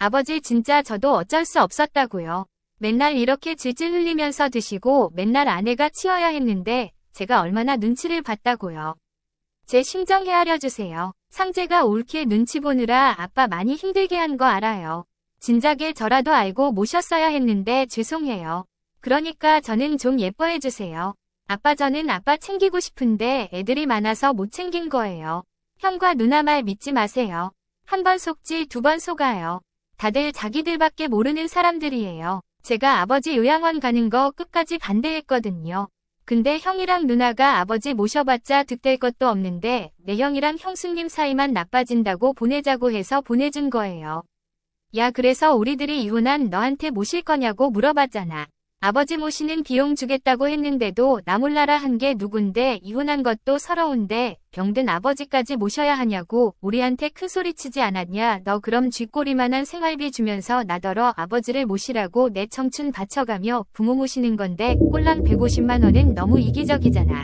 아버지 진짜 저도 어쩔 수 없었다고요. 맨날 이렇게 질질 흘리면서 드시고 맨날 아내가 치워야 했는데 제가 얼마나 눈치를 봤다고요. 제 심정 헤아려 주세요. 상재가 옳게 눈치 보느라 아빠 많이 힘들게 한 거 알아요. 진작에 저라도 알고 모셨어야 했는데 죄송해요. 그러니까 저는 좀 예뻐해 주세요. 아빠 저는 아빠 챙기고 싶은데 애들이 많아서 못 챙긴 거예요. 형과 누나 말 믿지 마세요. 한 번 속지 두 번 속아요. 다들 자기들밖에 모르는 사람들이에요. 제가 아버지 요양원 가는 거 끝까지 반대했거든요. 근데 형이랑 누나가 아버지 모셔봤자 득될 것도 없는데 내 형이랑 형수님 사이만 나빠진다고 보내자고 해서 보내준 거예요. 야 그래서 우리들이 이혼한 너한테 모실 거냐고 물어봤잖아. 아버지 모시는 비용 주겠다고 했는데도 나 몰라라 한 게 누군데 이혼한 것도 서러운데 병든 아버지까지 모셔야 하냐고 우리한테 큰소리치지 않았냐. 너 그럼 쥐꼬리만한 생활비 주면서 나더러 아버지를 모시라고 내 청춘 바쳐가며 부모 모시는 건데 꼴랑 150만 원은 너무 이기적이잖아.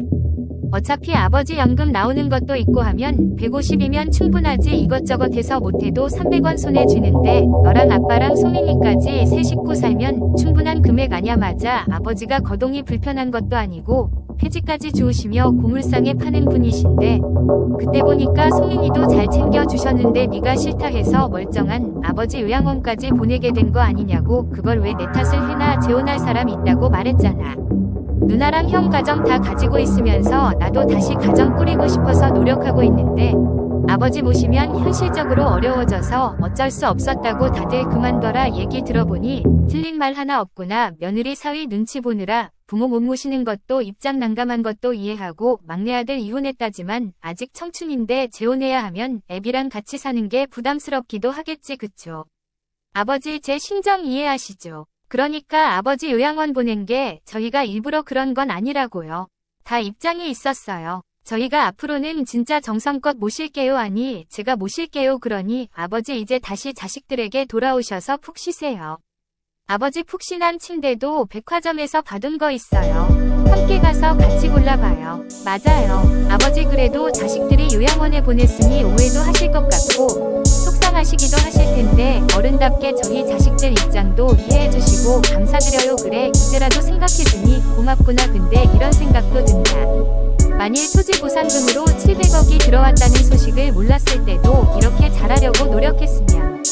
어차피 아버지 연금 나오는 것도 있고 하면 150이면 충분하지. 이것저것 해서 못해도 300원 손에 쥐는데 너랑 아빠랑 송이니까지 세 식구 살면 충분한 금액 아냐. 맞아. 아버지가 거동이 불편한 것도 아니고 폐지까지 주우시며 고물상에 파는 분이신데 그때 보니까 송인이도 잘 챙겨주셨는데 네가 싫다 해서 멀쩡한 아버지 요양원까지 보내게 된 거 아니냐고. 그걸 왜 내 탓을 해나. 재혼할 사람 있다고 말했잖아. 누나랑 형 가정 다 가지고 있으면서 나도 다시 가정 꾸리고 싶어서 노력하고 있는데 아버지 모시면 현실적으로 어려워져서 어쩔 수 없었다고 다들 그만둬라. 얘기 들어보니 틀린 말 하나 없구나. 며느리 사위 눈치 보느라 부모 못 모시는 것도 입장 난감한 것도 이해하고 막내 아들 이혼했다지만 아직 청춘인데 재혼해야 하면 애비랑 같이 사는 게 부담스럽기도 하겠지. 그쵸? 아버지 제 심정 이해하시죠? 그러니까 아버지 요양원 보낸 게 저희가 일부러 그런 건 아니라고요. 다 입장이 있었어요. 저희가 앞으로는 진짜 정성껏 모실게요. 아니 제가 모실게요. 그러니 아버지 이제 다시 자식들에게 돌아오셔서 푹 쉬세요. 아버지 푹신한 침대도 백화점에서 받은 거 있어요. 함께 가서 같이 골라봐요. 맞아요. 아버지 그래도 자식들이 요양원에 보냈으니 오해도 하실 것 같고 속상하시기도 하실 텐데 어른답게 저희 자식들 입장도 이해해주시고 감사드려요. 그래 이제라도 생각해주니 고맙구나. 근데 이런 생각도 든다. 만일 토지 보상금으로 700억이 들어왔다는 소식을 몰랐을 때도 이렇게 잘하려고 노력했으면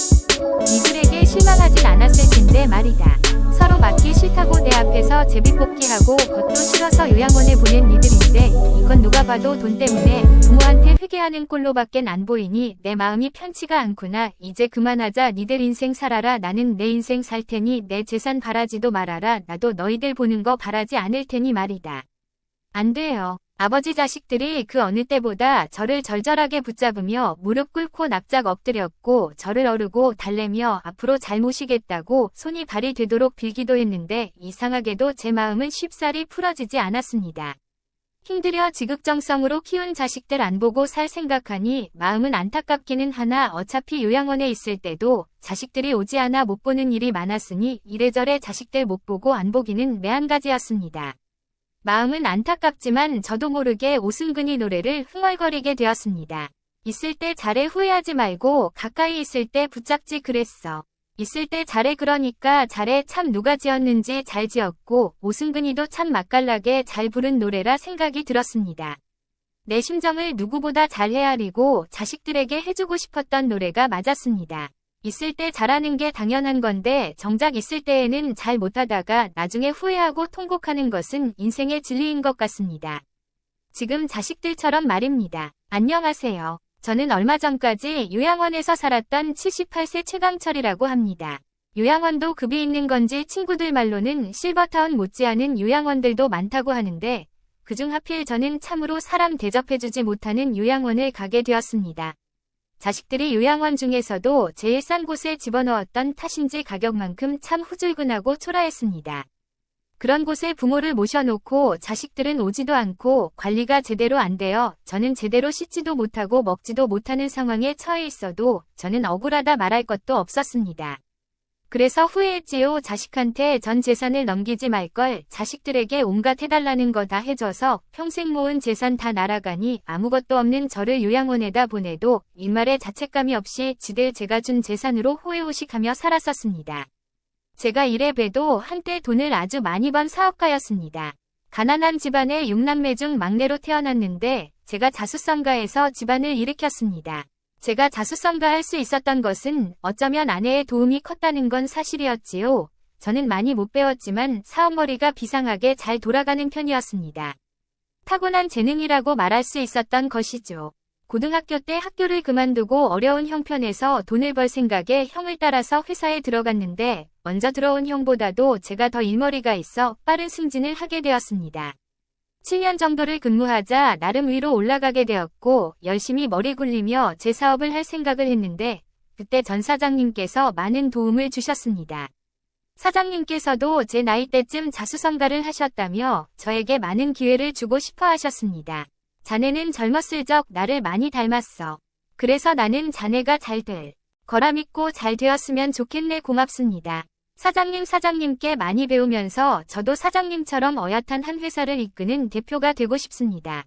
이들에게 실망하진 않았을 텐데 말이다. 서로 맞기 싫다고 내 앞에서 제비뽑기하고 겉도 싫어서 요양원에 보낸 니들인데 이건 누가 봐도 돈 때문에 부모한테 회개하는 꼴로밖엔 안 보이니 내 마음이 편치가 않구나. 이제 그만하자. 니들 인생 살아라. 나는 내 인생 살 테니 내 재산 바라지도 말아라. 나도 너희들 보는 거 바라지 않을 테니 말이다. 안 돼요. 아버지 자식들이 그 어느 때보다 저를 절절하게 붙잡으며 무릎 꿇고 납작 엎드렸고 저를 어르고 달래며 앞으로 잘 모시겠다고 손이 발이 되도록 빌기도 했는데 이상하게도 제 마음은 쉽사리 풀어지지 않았습니다. 힘들여 지극정성으로 키운 자식들 안 보고 살 생각하니 마음은 안타깝기는 하나 어차피 요양원에 있을 때도 자식들이 오지 않아 못 보는 일이 많았으니 이래저래 자식들 못 보고 안 보기는 매한가지였습니다. 마음은 안타깝지만 저도 모르게 오승근이 노래를 흥얼거리게 되었습니다. 있을 때 잘해 후회하지 말고 가까이 있을 때 붙잡지 그랬어. 있을 때 잘해 그러니까 잘해. 참 누가 지었는지 잘 지었고 오승근이도 참 맛깔나게 잘 부른 노래라 생각이 들었습니다. 내 심정을 누구보다 잘 헤아리고 자식들에게 해주고 싶었던 노래가 맞았습니다. 있을 때 잘하는 게 당연한 건데 정작 있을 때에는 잘 못하다가 나중에 후회하고 통곡하는 것은 인생의 진리인 것 같습니다. 지금 자식들처럼 말입니다. 안녕하세요. 저는 얼마 전까지 요양원에서 살았던 78세 최강철이라고 합니다. 요양원도 급이 있는 건지 친구들 말로는 실버타운 못지않은 요양원들도 많다고 하는데 그중 하필 저는 참으로 사람 대접해주지 못하는 요양원을 가게 되었습니다. 자식들이 요양원 중에서도 제일 싼 곳에 집어넣었던 탓인지 가격만큼 참 후줄근하고 초라했습니다. 그런 곳에 부모를 모셔놓고 자식들은 오지도 않고 관리가 제대로 안 되어 저는 제대로 씻지도 못하고 먹지도 못하는 상황에 처해 있어도 저는 억울하다 말할 것도 없었습니다. 그래서 후회했지요. 자식한테 전 재산을 넘기지 말걸. 자식들에게 온갖 해달라는 거 다 해줘서 평생 모은 재산 다 날아가니 아무것도 없는 저를 요양원에다 보내도 일말의 자책감이 없이 지들 제가 준 재산으로 호의호식하며 살았었습니다. 제가 이래 봬도 한때 돈을 아주 많이 번 사업가였습니다. 가난한 집안의 6남매 중 막내로 태어났는데 제가 자수성가해서 집안을 일으켰습니다. 제가 자수성가할 수 있었던 것은 어쩌면 아내의 도움이 컸다는 건 사실이었지요. 저는 많이 못 배웠지만 사업머리가 비상하게 잘 돌아가는 편이었습니다. 타고난 재능이라고 말할 수 있었던 것이죠. 고등학교 때 학교를 그만두고 어려운 형편에서 돈을 벌 생각에 형을 따라서 회사에 들어갔는데 먼저 들어온 형보다도 제가 더 일머리가 있어 빠른 승진을 하게 되었습니다. 7년 정도를 근무하자 나름 위로 올라가게 되었고 열심히 머리 굴리며 제 사업을 할 생각을 했는데 그때 전 사장님께서 많은 도움을 주셨습니다. 사장님께서도 제 나이 때쯤 자수성가를 하셨다며 저에게 많은 기회를 주고 싶어 하셨습니다. 자네는 젊었을 적 나를 많이 닮았어. 그래서 나는 자네가 잘 될 거라 믿고 잘 되었으면 좋겠네. 고맙습니다. 사장님께 많이 배우면서 저도 사장님처럼 어엿한 한 회사를 이끄는 대표가 되고 싶습니다.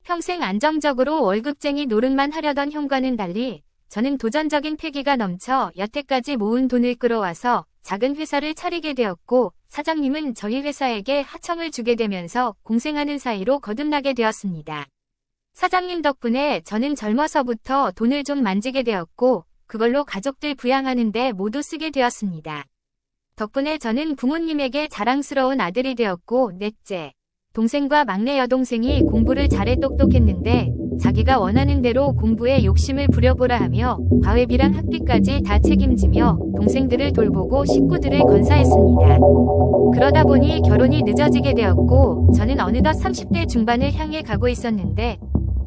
평생 안정적으로 월급쟁이 노릇만 하려던 형과는 달리 저는 도전적인 패기가 넘쳐 여태까지 모은 돈을 끌어와서 작은 회사를 차리게 되었고 사장님은 저희 회사에게 하청을 주게 되면서 공생하는 사이로 거듭나게 되었습니다. 사장님 덕분에 저는 젊어서부터 돈을 좀 만지게 되었고 그걸로 가족들 부양하는 데 모두 쓰게 되었습니다. 덕분에 저는 부모님에게 자랑스러운 아들이 되었고 넷째, 동생과 막내 여동생이 공부를 잘해 똑똑했는데 자기가 원하는 대로 공부에 욕심을 부려보라 하며 과외비랑 학비까지 다 책임지며 동생들을 돌보고 식구들을 건사했습니다. 그러다 보니 결혼이 늦어지게 되었고 저는 어느덧 30대 중반을 향해 가고 있었는데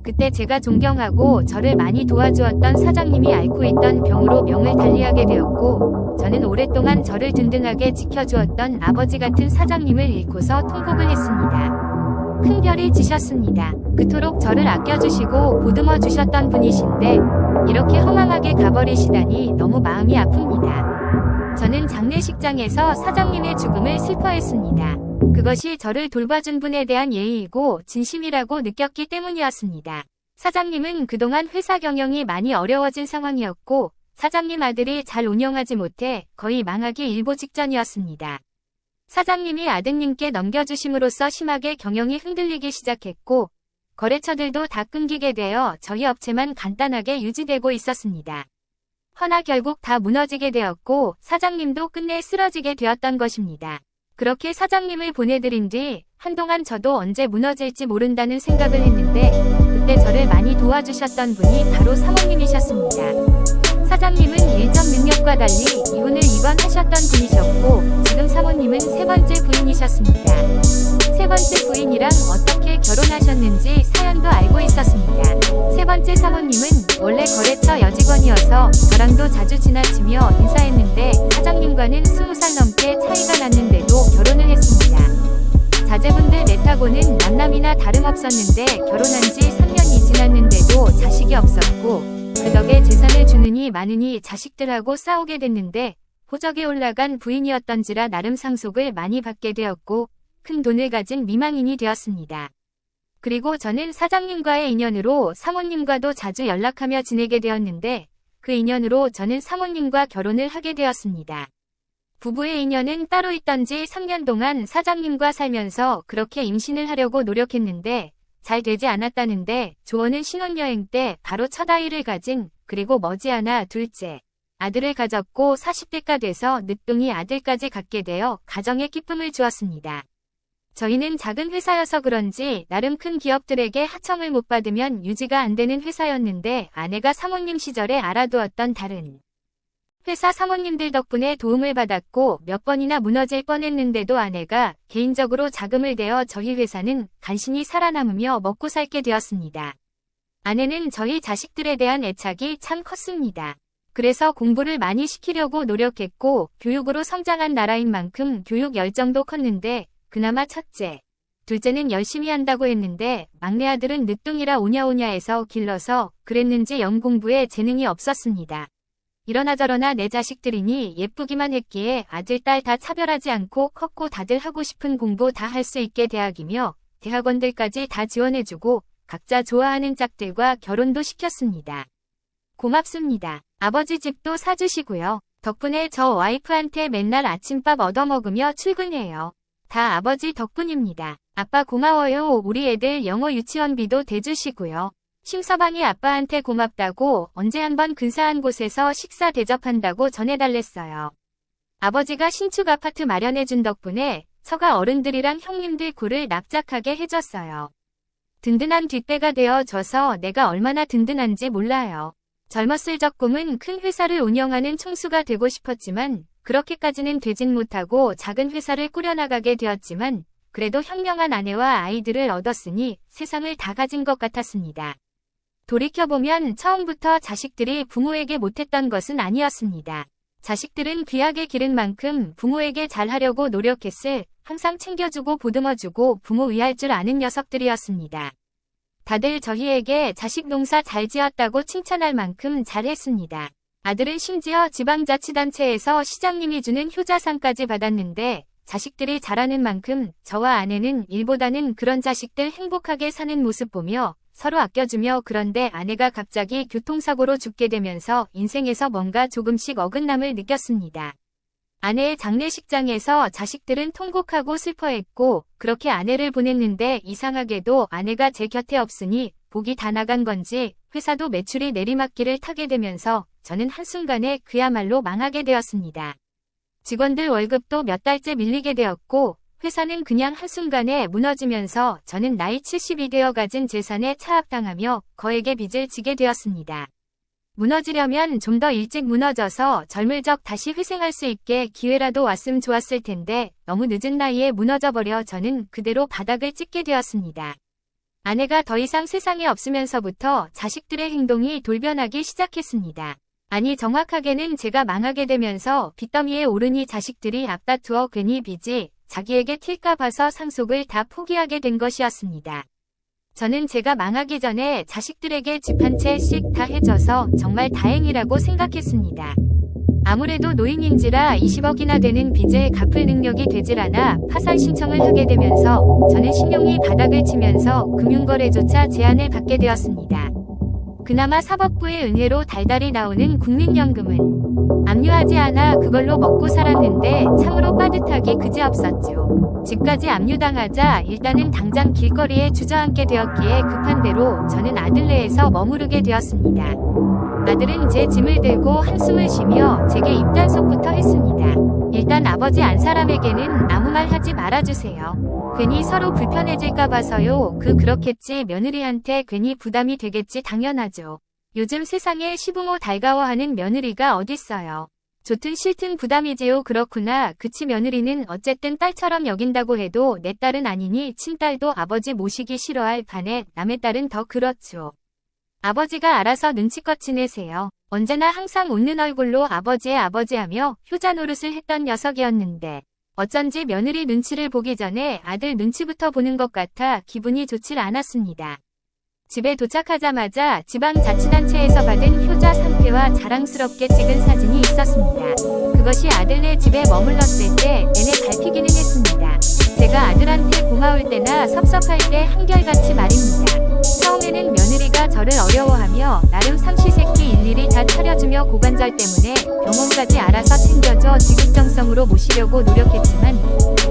그때 제가 존경하고 저를 많이 도와주었던 사장님이 앓고 있던 병으로 명을 달리하게 되었고 저는 오랫동안 저를 든든하게 지켜주었던 아버지 같은 사장님을 잃고서 통곡을 했습니다. 큰 별이 지셨습니다. 그토록 저를 아껴주시고 보듬어 주셨던 분이신데 이렇게 허망하게 가버리시다니 너무 마음이 아픕니다. 저는 장례식장에서 사장님의 죽음을 슬퍼했습니다. 그것이 저를 돌봐준 분에 대한 예의이고 진심이라고 느꼈기 때문이었습니다. 사장님은 그동안 회사 경영이 많이 어려워진 상황이었고 사장님 아들이 잘 운영하지 못해 거의 망하기 일보 직전이었습니다. 사장님이 아드님께 넘겨주심으로써 심하게 경영이 흔들리기 시작했고 거래처들도 다 끊기게 되어 저희 업체만 간단하게 유지되고 있었습니다. 허나 결국 다 무너지게 되었고 사장님도 끝내 쓰러지게 되었던 것입니다. 그렇게 사장님을 보내드린 뒤 한동안 저도 언제 무너질지 모른다는 생각을 했는데 그때 저를 많이 도와주셨던 분이 바로 사모님이셨습니다. 사장님은 일정 능력과 달리 이혼을 2번 하셨던 분이셨고 지금 사모님은 세 번째 부인이셨습니다. 세 번째 부인이랑 어떻게 결혼하셨는지 사연도 알고 있었습니다. 세 번째 사모님은 원래 거래처 여직원이어서 저랑도 자주 지나치며 인사했는데 사장님과는 20살 넘게 차이가 났는데도 결혼을 했습니다. 자제분들 넷하고는 남남이나 다름없었는데 결혼한 지 3년이 지났는데도 자식이 없었고 그 덕에 재산을 주느니 마느니 자식들하고 싸우게 됐는데 호적에 올라간 부인이었던지라 나름 상속을 많이 받게 되었고 큰 돈을 가진 미망인이 되었습니다. 그리고 저는 사장님과의 인연으로 사모님과도 자주 연락하며 지내게 되었는데 그 인연으로 저는 사모님과 결혼을 하게 되었습니다. 부부의 인연은 따로 있던지 3년 동안 사장님과 살면서 그렇게 임신을 하려고 노력했는데 잘 되지 않았다는데 조언은 신혼여행 때 바로 첫 아이를 가진 그리고 머지않아 둘째 아들을 가졌고 40대가 돼서 늦둥이 아들까지 갖게 되어 가정에 기쁨을 주었습니다. 저희는 작은 회사여서 그런지 나름 큰 기업들에게 하청을 못 받으면 유지가 안 되는 회사였는데 아내가 사모님 시절에 알아두었던 다른 회사 사모님들 덕분에 도움을 받았고 몇 번이나 무너질 뻔했는데도 아내가 개인적으로 자금을 대어 저희 회사는 간신히 살아남으며 먹고 살게 되었습니다. 아내는 저희 자식들에 대한 애착이 참 컸습니다. 그래서 공부를 많이 시키려고 노력했고 교육으로 성장한 나라인 만큼 교육 열정도 컸는데 그나마 첫째, 둘째는 열심히 한다고 했는데 막내 아들은 늦둥이라 오냐오냐해서 길러서 그랬는지 영공부에 재능이 없었습니다. 이러나 저러나 내 자식들이니 예쁘기만 했기에 아들, 딸 다 차별하지 않고 컸고 다들 하고 싶은 공부 다 할 수 있게 대학이며 대학원들까지 다 지원해주고 각자 좋아하는 짝들과 결혼도 시켰습니다. 고맙습니다. 아버지 집도 사주시고요. 덕분에 저 와이프한테 맨날 아침밥 얻어먹으며 출근해요. 다 아버지 덕분입니다. 아빠 고마워요. 우리 애들 영어 유치원비도 대주시고요. 심서방이 아빠한테 고맙다고 언제 한번 근사한 곳에서 식사 대접한다고 전해달랬어요. 아버지가 신축 아파트 마련해준 덕분에 처가 어른들이랑 형님들 굴을 납작하게 해줬어요. 든든한 뒷배가 되어줘서 내가 얼마나 든든한지 몰라요. 젊었을 적 꿈은 큰 회사를 운영하는 총수가 되고 싶었지만 그렇게까지는 되진 못하고 작은 회사를 꾸려나가게 되었지만 그래도 현명한 아내와 아이들을 얻었으니 세상을 다 가진 것 같았습니다. 돌이켜보면 처음부터 자식들이 부모에게 못했던 것은 아니었습니다. 자식들은 귀하게 기른 만큼 부모에게 잘하려고 노력했을, 항상 챙겨주고 보듬어주고 부모 위할 줄 아는 녀석들이었습니다. 다들 저희에게 자식 농사 잘 지었다고 칭찬할 만큼 잘했습니다. 아들은 심지어 지방자치단체에서 시장님이 주는 효자상까지 받았는데 자식들이 잘하는 만큼 저와 아내는 일보다는 그런 자식들 행복하게 사는 모습 보며 서로 아껴주며 그런데 아내가 갑자기 교통사고로 죽게 되면서 인생에서 뭔가 조금씩 어긋남을 느꼈습니다. 아내의 장례식장에서 자식들은 통곡하고 슬퍼했고 그렇게 아내를 보냈는데 이상하게도 아내가 제 곁에 없으니 복이 다 나간 건지 회사도 매출이 내리막길을 타게 되면서 저는 한순간에 그야말로 망하게 되었습니다. 직원들 월급도 몇 달째 밀리게 되었고 회사는 그냥 한순간에 무너지면서 저는 나이 70이 되어 가진 재산에 차압당하며 거액의 빚을 지게 되었습니다. 무너지려면 좀 더 일찍 무너져서 젊을 적 다시 회생할 수 있게 기회라도 왔으면 좋았을 텐데 너무 늦은 나이에 무너져버려 저는 그대로 바닥을 찍게 되었습니다. 아내가 더 이상 세상에 없으면서부터 자식들의 행동이 돌변하기 시작했습니다. 아니 정확하게는 제가 망하게 되면서 빚더미에 오르니 자식들이 앞다투어 괜히 빚이 자기에게 튈까 봐서 상속을 다 포기하게 된 것이었습니다. 저는 제가 망하기 전에 자식들에게 집 한 채씩 다 해줘서 정말 다행이라고 생각했습니다. 아무래도 노인인지라 20억이나 되는 빚을 갚을 능력이 되질 않아 파산 신청을 하게 되면서 저는 신용이 바닥을 치면서 금융거래조차 제한을 받게 되었습니다. 그나마 사법부의 은혜로 달달이 나오는 국민연금은 압류하지 않아 그걸로 먹고 살았는데 참으로 빠듯하기 그지없었죠. 집까지 압류당하자 일단은 당장 길거리에 주저앉게 되었기에 급한 대로 저는 아들네에서 머무르게 되었습니다. 아들은 제 짐을 들고 한숨을 쉬며 제게 입단속부터 했습니다. 일단 아버지 안 사람에게는 아무 말 하지 말아주세요. 괜히 서로 불편해질까 봐서요. 그렇겠지. 며느리한테 괜히 부담이 되겠지. 당연하죠. 요즘 세상에 시부모 달가워하는 며느리가 어딨어요. 좋든 싫든 부담이지요. 그렇구나. 그치 며느리는 어쨌든 딸처럼 여긴다고 해도 내 딸은 아니니 친딸도 아버지 모시기 싫어할 판에 남의 딸은 더 그렇죠. 아버지가 알아서 눈치껏 지내세요. 언제나 항상 웃는 얼굴로 아버지의 아버지하며 효자 노릇을 했던 녀석이었는데 어쩐지 며느리 눈치를 보기 전에 아들 눈치부터 보는 것 같아 기분이 좋질 않았습니다. 집에 도착하자마자 지방자치단체에서 받은 효자 상패와 자랑스럽게 찍은 사진이 있었습니다. 그것이 아들네 집에 머물렀을 때 내내 밟히기는 했습니다. 제가 아들한테 고마울 때나 섭섭할 때 한결같이 말입니다. 처음에는 며느리가 저를 어려워하며 나름 삼시세끼 일일이 다 차려주며 고관절 때문에 병원까지 알아서 챙겨줘 지극정성으로 모시려고 노력했지만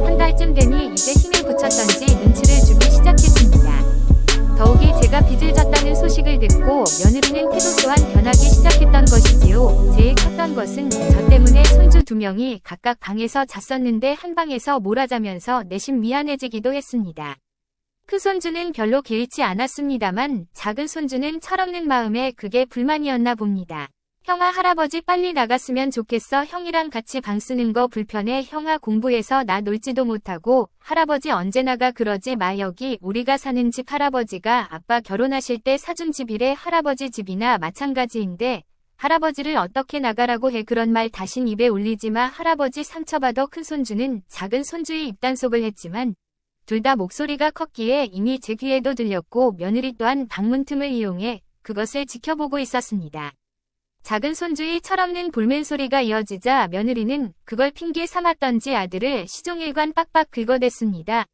한 달쯤 되니 이제 힘을 붙였던지 눈치를 주기 시작했습니다. 더욱이 제가 빚을 졌다는 소식을 듣고 며느리는 태도 또한 변하기 시작했던 것이지요. 제일 컸던 것은 저 때문에 손주 2명이 각각 방에서 잤었는데 한 방에서 몰아자면서 내심 미안해지기도 했습니다. 큰손주는 별로 개의치 않았습니다만 작은 손주는 철없는 마음에 그게 불만이었나 봅니다. 형아 할아버지 빨리 나갔으면 좋겠어. 형이랑 같이 방 쓰는 거 불편해. 형아 공부해서 나 놀지도 못하고. 할아버지 언제 나가. 그러지 마. 여기 우리가 사는 집 할아버지가 아빠 결혼하실 때 사준 집이래. 할아버지 집이나 마찬가지인데 할아버지를 어떻게 나가라고 해. 그런 말 다신 입에 올리지 마. 할아버지 상처받아. 큰손주는 작은 손주의 입단속을 했지만 둘 다 목소리가 컸기에 이미 제 귀에도 들렸고 며느리 또한 방문 틈을 이용해 그것을 지켜보고 있었습니다. 작은 손주의 철없는 볼멘 소리가 이어지자 며느리는 그걸 핑계 삼았던지 아들을 시종일관 빡빡 긁어댔습니다.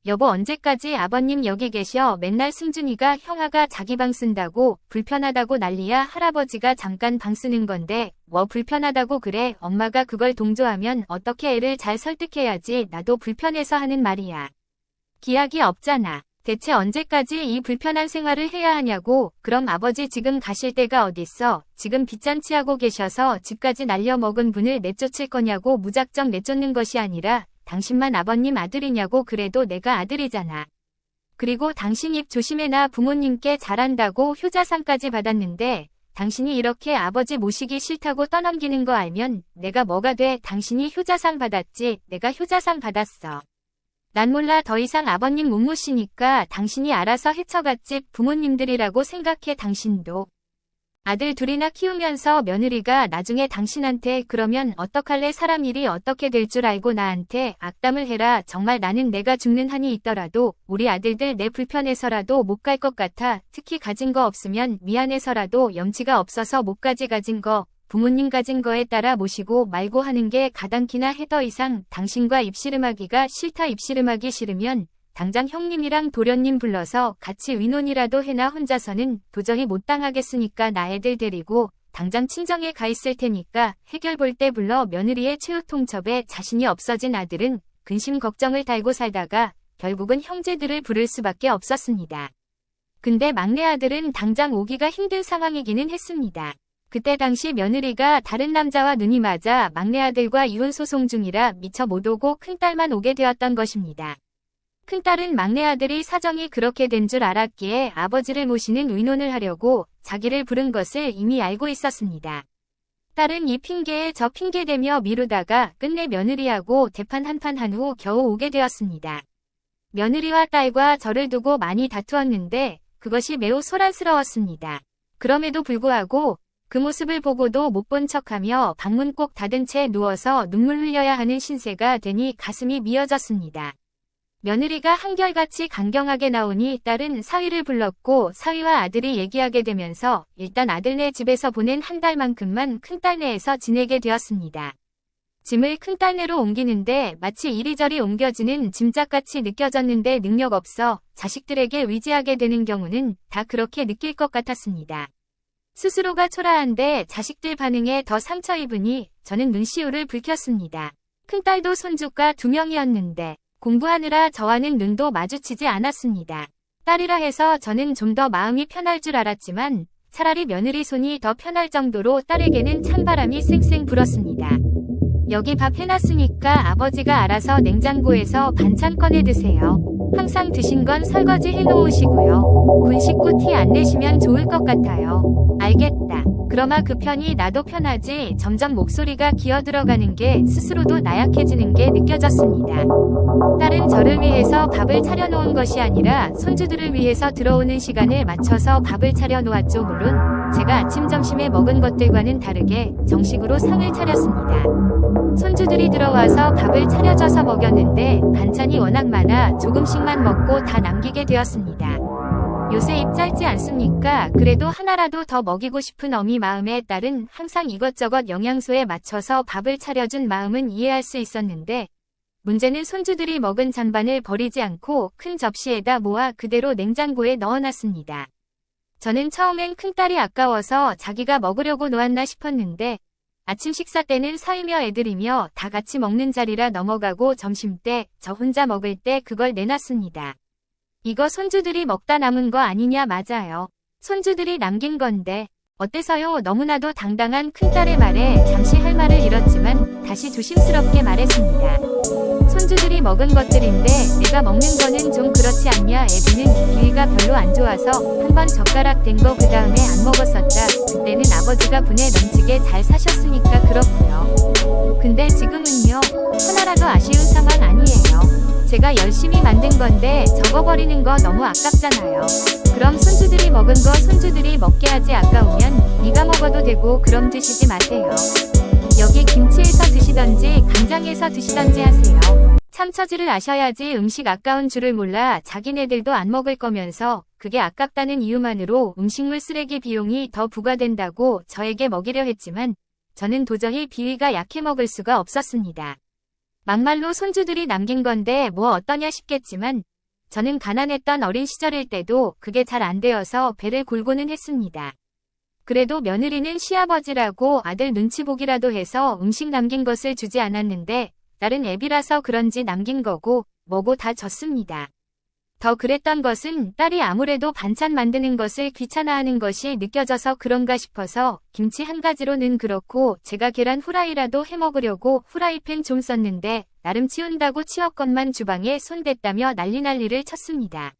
여보 언제까지 아버님 여기 계셔? 맨날 승준이가 형아가 자기 방 쓴다고 불편하다고 난리야. 할아버지가 잠깐 방 쓰는 건데 뭐 불편하다고 그래. 엄마가 그걸 동조하면 어떻게 애를 잘 설득해야지. 나도 불편해서 하는 말이야. 기약이 없잖아. 대체 언제까지 이 불편한 생활을 해야 하냐고. 그럼 아버지 지금 가실 데가 어딨어? 지금 빚잔치하고 계셔서 집까지 날려먹은 분을 내쫓을 거냐고. 무작정 내쫓는 것이 아니라 당신만 아버님 아들이냐고. 그래도 내가 아들이잖아. 그리고 당신 입 조심해나. 부모님께 잘한다고 효자상까지 받았는데 당신이 이렇게 아버지 모시기 싫다고 떠넘기는 거 알면 내가 뭐가 돼. 당신이 효자상 받았지. 내가 효자상 받았어. 난 몰라. 더 이상 아버님 못 모시니까 당신이 알아서 헤쳐갔지. 부모님들이라고 생각해. 당신도. 아들 둘이나 키우면서 며느리가 나중에 당신한테 그러면 어떡할래? 사람 일이 어떻게 될 줄 알고 나한테 악담을 해라. 정말 나는 내가 죽는 한이 있더라도 우리 아들들 내 불편해서라도 못 갈 것 같아. 특히 가진 거 없으면 미안해서라도 염치가 없어서 못 가지. 가진 거 부모님 가진 거에 따라 모시고 말고 하는 게 가당키나 해. 더 이상 당신과 입씨름하기가 싫다. 입씨름하기 싫으면 당장 형님이랑 도련님 불러서 같이 의논이라도 해나. 혼자서는 도저히 못 당하겠으니까 나 애들 데리고 당장 친정에 가 있을 테니까 해결 볼 때 불러. 며느리의 최후 통첩에 자신이 없어진 아들은 근심 걱정을 달고 살다가 결국은 형제들을 부를 수밖에 없었습니다. 근데 막내 아들은 당장 오기가 힘든 상황이기는 했습니다. 그때 당시 며느리가 다른 남자와 눈이 맞아 막내 아들과 이혼 소송 중이라 미처 못 오고 큰딸만 오게 되었던 것입니다. 큰딸은 막내 아들이 사정이 그렇게 된 줄 알았기에 아버지를 모시는 의논을 하려고 자기를 부른 것을 이미 알고 있었습니다. 딸은 이 핑계에 저 핑계대며 미루다가 끝내 며느리하고 대판 한판 한 후 겨우 오게 되었습니다. 며느리와 딸과 저를 두고 많이 다투었는데 그것이 매우 소란스러웠습니다. 그럼에도 불구하고 그 모습을 보고도 못 본 척하며 방문 꼭 닫은 채 누워서 눈물 흘려야 하는 신세가 되니 가슴이 미어졌습니다. 며느리가 한결같이 강경하게 나오니 딸은 사위를 불렀고 사위와 아들이 얘기하게 되면서 일단 아들네 집에서 보낸 한 달만큼만 큰딸네에서 지내게 되었습니다. 짐을 큰딸네로 옮기는데 마치 이리저리 옮겨지는 짐짝같이 느껴졌는데 능력 없어 자식들에게 의지하게 되는 경우는 다 그렇게 느낄 것 같았습니다. 스스로가 초라한데 자식들 반응에 더 상처 입으니 저는 눈시울을 붉혔습니다. 큰딸도 손주가 2명이었는데 공부하느라 저와는 눈도 마주치지 않았습니다. 딸이라 해서 저는 좀 더 마음이 편할 줄 알았지만 차라리 며느리 손이 더 편할 정도로 딸에게는 찬바람이 쌩쌩 불었습니다. 여기 밥 해놨으니까 아버지가 알아서 냉장고에서 반찬 꺼내 드세요. 항상 드신 건 설거지 해놓으시고요. 군 식구 티 안 내시면 좋을 것 같아요. 알겠다. 그러마 그 편이 나도 편하지. 점점 목소리가 기어들어가는 게 스스로도 나약해지는 게 느껴졌습니다. 딸은 저를 위해서 밥을 차려놓은 것이 아니라 손주들을 위해서 들어오는 시간을 맞춰서 밥을 차려놓았죠. 물론 제가 아침 점심에 먹은 것들과는 다르게 정식으로 상을 차렸습니다. 손주들이 들어와서 밥을 차려줘서 먹였는데 반찬이 워낙 많아 조금씩만 먹고 다 남기게 되었습니다. 요새 입 짧지 않습니까? 그래도 하나라도 더 먹이고 싶은 어미 마음에 딸은 항상 이것저것 영양소에 맞춰서 밥을 차려준 마음은 이해할 수 있었는데 문제는 손주들이 먹은 잔반을 버리지 않고 큰 접시에다 모아 그대로 냉장고에 넣어놨습니다. 저는 처음엔 큰딸이 아까워서 자기가 먹으려고 놓았나 싶었는데 아침 식사 때는 사위며 애들이며 다 같이 먹는 자리라 넘어가고 점심때 저 혼자 먹을 때 그걸 내놨습니다. 이거 손주들이 먹다 남은 거 아니냐? 맞아요. 손주들이 남긴 건데 어때서요? 너무나도 당당한 큰딸의 말에 잠시 할 말을 잃었지만 다시 조심스럽게 말했습니다. 손주들이 먹은 것들인데 내가 먹는 거는 좀 그렇지 않냐? 애비는 비위가 별로 안 좋아서 한 번 젓가락 댄 거 그 다음에 안 먹었었다. 그때는 아버지가 분에 넘치게 잘 사셨으니까 그렇고요. 근데 지금은요. 하나라도 아쉬운 상황 아니에요. 제가 열심히 만든 건데 적어버리는 거 너무 아깝잖아요. 그럼 손주들이 먹은 거 손주들이 먹게 하지. 아까우면 네가 먹어도 되고. 그럼 드시지 마세요. 여기 김치에서 드시던지 간장에서 드시던지 하세요. 참처지를 아셔야지. 음식 아까운 줄을 몰라 자기네들도 안 먹을 거면서 그게 아깝다는 이유만으로 음식물 쓰레기 비용이 더 부과된다고 저에게 먹이려 했지만 저는 도저히 비위가 약해 먹을 수가 없었습니다. 막말로 손주들이 남긴 건데 뭐 어떠냐 싶겠지만 저는 가난했던 어린 시절일 때도 그게 잘 안 되어서 배를 골고는 했습니다. 그래도 며느리는 시아버지라고 아들 눈치 보기라도 해서 음식 남긴 것을 주지 않았는데 딸은 애비라서 그런지 남긴 거고 뭐고 다 줬습니다. 더 그랬던 것은 딸이 아무래도 반찬 만드는 것을 귀찮아하는 것이 느껴져서 그런가 싶어서 김치 한 가지로는 그렇고 제가 계란 후라이라도 해먹으려고 후라이팬 좀 썼는데 나름 치운다고 치웠건만 주방에 손댔다며 난리를 쳤습니다.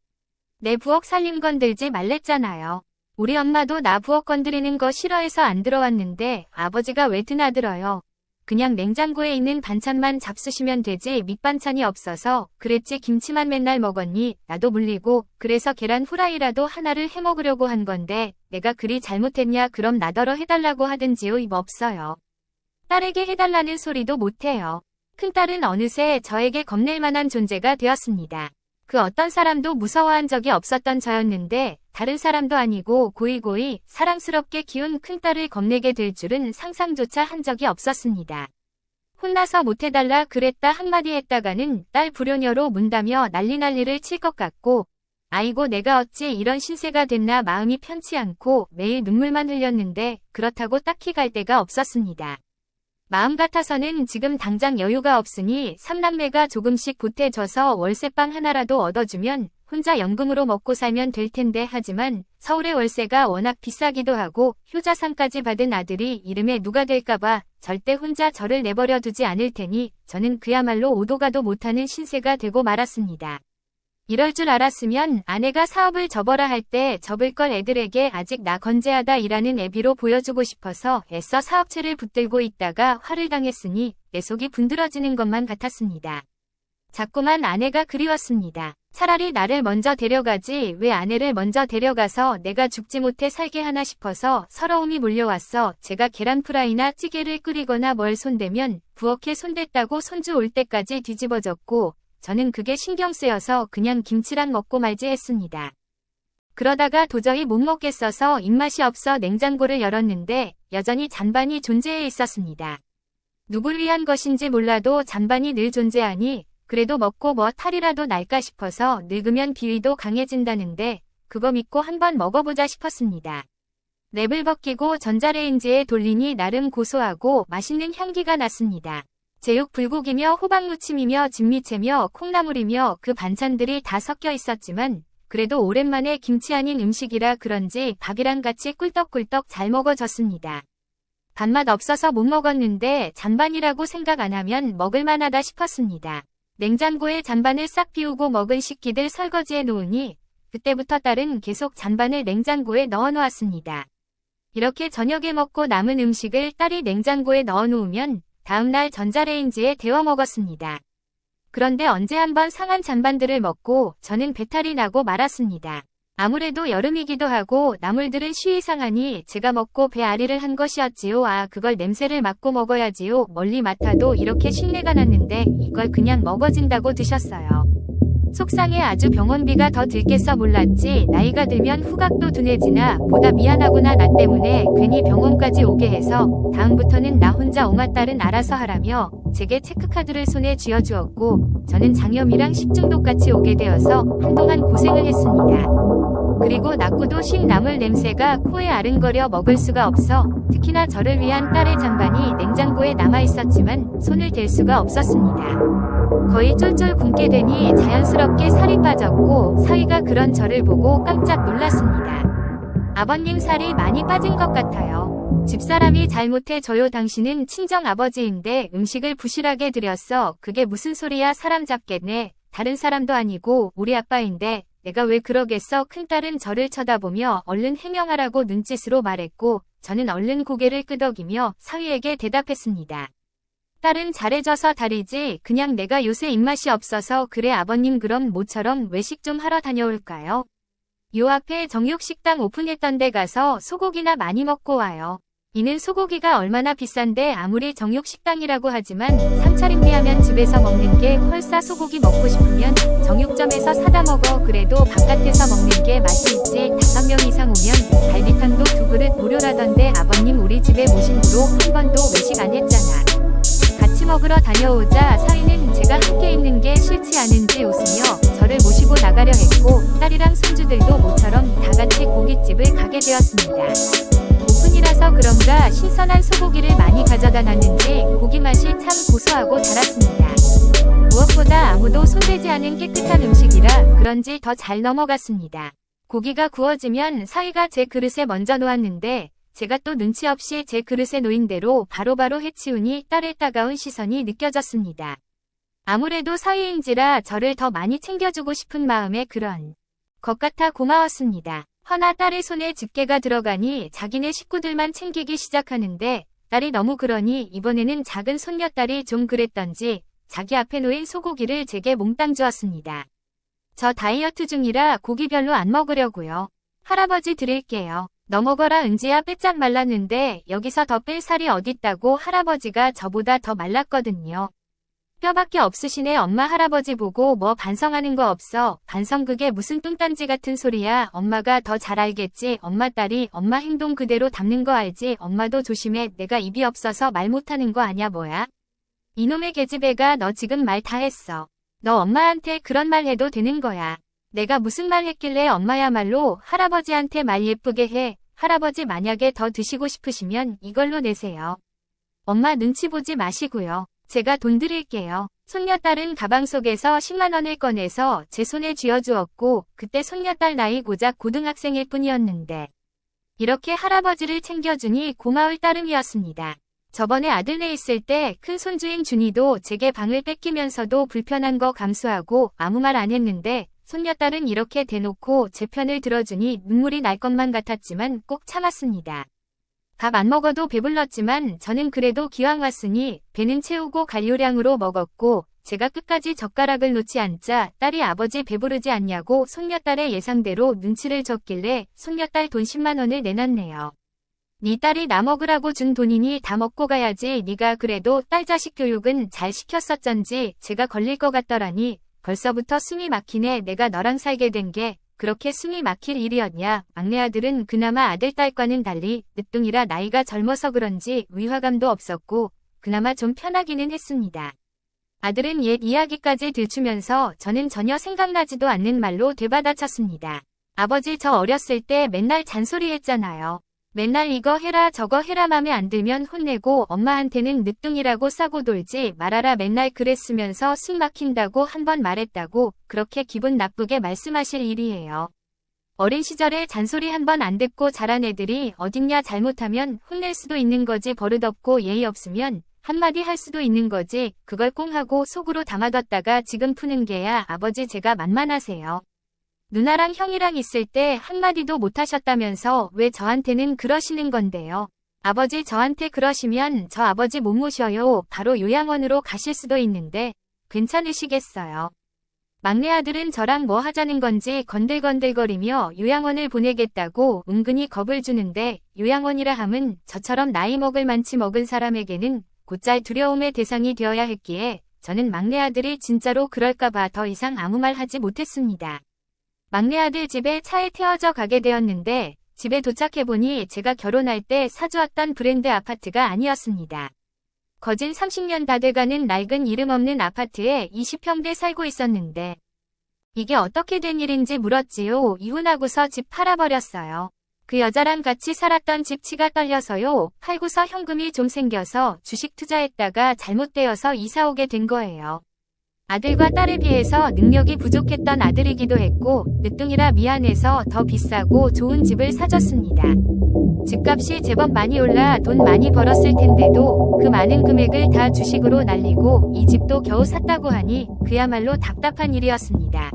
내 부엌 살림 건들지 말랬잖아요. 우리 엄마도 나 부엌 건드리는 거 싫어해서 안 들어왔는데 아버지가 왜 드나들어요. 그냥 냉장고에 있는 반찬만 잡수시면 되지 밑반찬이 없어서 그랬지 김치만 맨날 먹었니. 나도 물리고 그래서 계란 후라이라도 하나를 해먹으려고 한 건데 내가 그리 잘못했냐. 그럼 나더러 해달라고 하든지요. 입 없어요. 딸에게 해달라는 소리도 못해요. 큰딸은 어느새 저에게 겁낼 만한 존재가 되었습니다. 그 어떤 사람도 무서워한 적이 없었던 저였는데 다른 사람도 아니고 고이고이 사랑스럽게 키운 큰딸을 겁내게 될 줄은 상상조차 한 적이 없었습니다. 혼나서 못해달라 그랬다 한마디 했다가는 딸 불효녀로 문다며 난리를 칠 것 같고 아이고 내가 어찌 이런 신세가 됐나 마음이 편치 않고 매일 눈물만 흘렸는데 그렇다고 딱히 갈 데가 없었습니다. 마음 같아서는 지금 당장 여유가 없으니 삼남매가 조금씩 보태줘서 월세방 하나라도 얻어주면 혼자 연금으로 먹고 살면 될 텐데 하지만 서울의 월세가 워낙 비싸기도 하고 효자상까지 받은 아들이 이름에 누가 될까봐 절대 혼자 저를 내버려 두지 않을 테니 저는 그야말로 오도가도 못하는 신세가 되고 말았습니다. 이럴 줄 알았으면 아내가 사업을 접어라 할 때 접을 걸 애들에게 아직 나 건재하다 일하는 애비로 보여주고 싶어서 애써 사업체를 붙들고 있다가 화를 당했으니 내 속이 분들어지는 것만 같았습니다. 자꾸만 아내가 그리웠습니다. 차라리 나를 먼저 데려가지 왜 아내를 먼저 데려가서 내가 죽지 못해 살게 하나 싶어서 서러움이 몰려왔어. 제가 계란 프라이나 찌개를 끓이거나 뭘 손대면 부엌에 손댔다고 손주 올 때까지 뒤집어졌고 저는 그게 신경 쓰여서 그냥 김치랑 먹고 말지 했습니다. 그러다가 도저히 못 먹겠어서 입맛이 없어 냉장고를 열었는데 여전히 잔반이 존재해 있었습니다. 누굴 위한 것인지 몰라도 잔반이 늘 존재하니 그래도 먹고 뭐 탈이라도 날까 싶어서 늙으면 비위도 강해진다는데 그거 믿고 한번 먹어보자 싶었습니다. 랩을 벗기고 전자레인지에 돌리니 나름 고소하고 맛있는 향기가 났습니다. 제육 불고기며 호박무침이며 진미채며 콩나물이며 그 반찬들이 다 섞여 있었지만 그래도 오랜만에 김치 아닌 음식이라 그런지 밥이랑 같이 꿀떡꿀떡 잘 먹어졌습니다. 밥맛 없어서 못 먹었는데 잔반이라고 생각 안 하면 먹을만하다 싶었습니다. 냉장고에 잔반을 싹 비우고 먹은 식기들 설거지해 놓으니 그때부터 딸은 계속 잔반을 냉장고에 넣어 놓았습니다. 이렇게 저녁에 먹고 남은 음식을 딸이 냉장고에 넣어 놓으면 다음날 전자레인지에 데워 먹었습니다. 그런데 언제 한번 상한 잔반들을 먹고 저는 배탈이 나고 말았습니다. 아무래도 여름이기도 하고 나물들은 쉬이 상하니 제가 먹고 배앓이를 한 것이었지요. 그걸 냄새를 맡고 먹어야지요. 멀리 맡아도 이렇게 신내가 났는데 이걸 그냥 먹어진다고 드셨어요. 속상해. 아주 병원비가 더 들겠어 몰랐지. 나이가 들면 후각도 둔해지나 보다 미안하구나. 나 때문에 괜히 병원까지 오게 해서 다음부터는 나 혼자 엄마 딸은 알아서 하라며 제게 체크카드를 손에 쥐어주었고 저는 장염이랑 식중독같이 오게 되어서 한동안 고생을 했습니다. 그리고 낙구도 식나물 냄새가 코에 아른거려 먹을 수가 없어 특히나 저를 위한 딸의 잔반이 냉장고에 남아있었지만 손을 댈 수가 없었습니다. 거의 쫄쫄 굶게 되니 자연스럽게 살이 빠졌고 사위가 그런 저를 보고 깜짝 놀랐습니다. 아버님 살이 많이 빠진 것 같아요. 집사람이 잘못해줘요. 당신은 친정아버지인데 음식을 부실하게 드렸어. 그게 무슨 소리야. 사람 잡겠네. 다른 사람도 아니고 우리 아빠인데 내가 왜 그러겠어. 큰딸은 저를 쳐다보며 얼른 해명하라고 눈짓으로 말했고 저는 얼른 고개를 끄덕이며 사위에게 대답했습니다. 딸은 잘해줘서 다리지 그냥 내가 요새 입맛이 없어서 그래. 아버님 그럼 모처럼 외식 좀 하러 다녀올까요? 요 앞에 정육식당 오픈했던 데 가서 소고기나 많이 먹고 와요. 이는 소고기가 얼마나 비싼데 아무리 정육식당이라고 하지만 삼차림비하면 집에서 먹는 게 훨싸. 소고기 먹고 싶으면 정육점에서 사다 먹어. 그래도 바깥에서 먹는 게 맛이 있지. 5명 이상 오면 갈비탕도 2그릇 무료라던데. 아버님 우리 집에 모신 후로 한 번도 외식 안 했잖아. 같이 먹으러 다녀오자. 사위는 제가 함께 있는 게 싫지 않은지 웃으며 저를 모시고 나가려 했고, 딸이랑 손주들도 모처럼 다 같이 고깃집을 가게 되었습니다. 오픈이라서 그런가 신선한 소고기를 많이 가져다 놨는지 고기 맛이 참 고소하고 달았습니다. 무엇보다 아무도 손대지 않은 깨끗한 음식이라 그런지 더 잘 넘어갔습니다. 고기가 구워지면 사위가 제 그릇에 먼저 놓았는데 제가 또 눈치 없이 제 그릇에 놓인 대로 바로바로 해치우니 딸의 따가운 시선이 느껴졌습니다. 아무래도 사위인지라 저를 더 많이 챙겨주고 싶은 마음에 그런 것 같아 고마웠습니다. 허나 딸의 손에 집게가 들어가니 자기네 식구들만 챙기기 시작하는데 딸이 너무 그러니 이번에는 작은 손녀딸이 좀 그랬던지 자기 앞에 놓인 소고기를 제게 몽땅 주었습니다. 저 다이어트 중이라 고기 별로 안 먹으려고요. 할아버지 드릴게요. 너 먹어라 은지야. 빼짝 말랐는데 여기서 더 뺄 살이 어딨다고. 할아버지가 저보다 더 말랐거든요. 뼈밖에 없으시네. 엄마 할아버지 보고 뭐 반성하는 거 없어. 반성 그게 무슨 뚱딴지 같은 소리야. 엄마가 더 잘 알겠지. 엄마 딸이 엄마 행동 그대로 담는 거 알지. 엄마도 조심해. 내가 입이 없어서 말 못하는 거 아냐 뭐야. 이놈의 계집애가 너 지금 말 다 했어. 너 엄마한테 그런 말 해도 되는 거야. 내가 무슨 말 했길래. 엄마야말로 할아버지한테 말 예쁘게 해. 할아버지 만약에 더 드시고 싶으시면 이걸로 내세요. 엄마 눈치 보지 마시고요. 제가 돈 드릴게요. 손녀딸은 가방 속에서 10만 원을 꺼내서 제 손에 쥐어주었고 그때 손녀딸 나이 고작 고등학생일 뿐이었는데 이렇게 할아버지를 챙겨주니 고마울 따름이었습니다. 저번에 아들네 있을 때 큰 손주인 준이도 제게 방을 뺏기면서도 불편한 거 감수하고 아무 말 안 했는데 손녀딸은 이렇게 대놓고 제 편을 들어주니 눈물이 날 것만 같았지만 꼭 참았습니다. 밥 안 먹어도 배불렀지만 저는 그래도 기왕 왔으니 배는 채우고 갈 요량으로 먹었고 제가 끝까지 젓가락을 놓지 않자 딸이 아버지 배부르지 않냐고 손녀딸의 예상대로 눈치를 줬길래 손녀딸 돈 10만 원을 내놨네요. 네 딸이 나 먹으라고 준 돈이니 다 먹고 가야지. 네가 그래도 딸 자식 교육은 잘 시켰었전지. 제가 걸릴 것 같더라니 벌써부터 숨이 막히네. 내가 너랑 살게 된 게 그렇게 숨이 막힐 일이었냐. 막내 아들은 그나마 아들 딸과는 달리 늦둥이라 나이가 젊어서 그런지 위화감도 없었고 그나마 좀 편하기는 했습니다. 아들은 옛 이야기까지 들추면서 저는 전혀 생각나지도 않는 말로 되받아쳤습니다. 아버지 저 어렸을 때 맨날 잔소리했잖아요. 맨날 이거 해라 저거 해라. 맘에 안 들면 혼내고 엄마한테는 늦둥이라고 싸고 돌지 말아라. 맨날 그랬으면서 숨 막힌다고 한 번 말했다고 그렇게 기분 나쁘게 말씀하실 일이에요. 어린 시절에 잔소리 한 번 안 듣고 자란 애들이 어딨냐. 잘못하면 혼낼 수도 있는 거지. 버릇없고 예의 없으면 한마디 할 수도 있는 거지. 그걸 꽁 하고 속으로 담아뒀다가 지금 푸는 게야. 아버지 제가 만만하세요. 누나랑 형이랑 있을 때 한마디도 못하셨다면서 왜 저한테는 그러시는 건데요. 아버지 저한테 그러시면 저 아버지 못 모셔요. 바로 요양원으로 가실 수도 있는데 괜찮으시겠어요. 막내 아들은 저랑 뭐 하자는 건지 건들건들거리며 요양원을 보내겠다고 은근히 겁을 주는데 요양원이라 함은 저처럼 나이 먹을 만치 먹은 사람에게는 곧잘 두려움의 대상이 되어야 했기에 저는 막내 아들이 진짜로 그럴까봐 더 이상 아무 말 하지 못했습니다. 막내 아들 집에 차에 태워져 가게 되었는데 집에 도착해보니 제가 결혼할 때 사주었던 브랜드 아파트가 아니었습니다. 거진 30년 다 돼가는 낡은 이름 없는 아파트에 20평대 살고 있었는데 이게 어떻게 된 일인지 물었지요. 이혼하고서 집 팔아버렸어요. 그 여자랑 같이 살았던 집 치가 떨려서요. 팔고서 현금이 좀 생겨서 주식 투자했다가 잘못되어서 이사 오게 된 거예요. 아들과 딸에 비해서 능력이 부족했던 아들이기도 했고 늦둥이라 미안해서 더 비싸고 좋은 집을 사줬습니다. 집값이 제법 많이 올라 돈 많이 벌었을 텐데도 그 많은 금액을 다 주식으로 날리고 이 집도 겨우 샀다고 하니 그야말로 답답한 일이었습니다.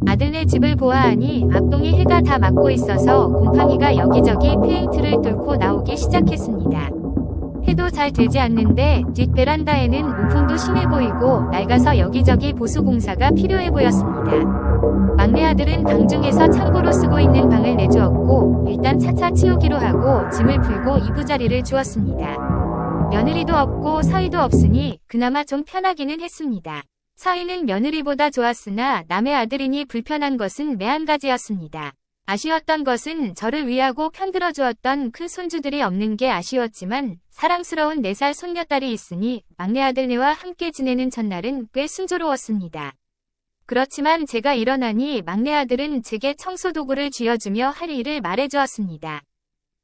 아들네 집을 보아하니 앞동이 해가 다 맞고 있어서 곰팡이가 여기저기 페인트를 뚫고 나오기 시작했습니다. 해도 잘 되지 않는데 뒷 베란다에는 우풍도 심해 보이고 낡아서 여기저기 보수 공사가 필요해 보였습니다. 막내 아들은 방 중에서 창고로 쓰고 있는 방을 내주었고 일단 차차 치우기로 하고 짐을 풀고 이부자리를 주었습니다. 며느리도 없고 서희도 없으니 그나마 좀 편하기는 했습니다. 서희는 며느리보다 좋았으나 남의 아들이니 불편한 것은 매한 가지였습니다. 아쉬웠던 것은 저를 위하고 편들어 주었던 큰 손주들이 없는 게 아쉬웠지만 사랑스러운 4살 손녀딸이 있으니 막내 아들네와 함께 지내는 첫날은 꽤 순조로웠습니다. 그렇지만 제가 일어나니 막내 아들은 제게 청소도구를 쥐어주며 할 일을 말해주었습니다.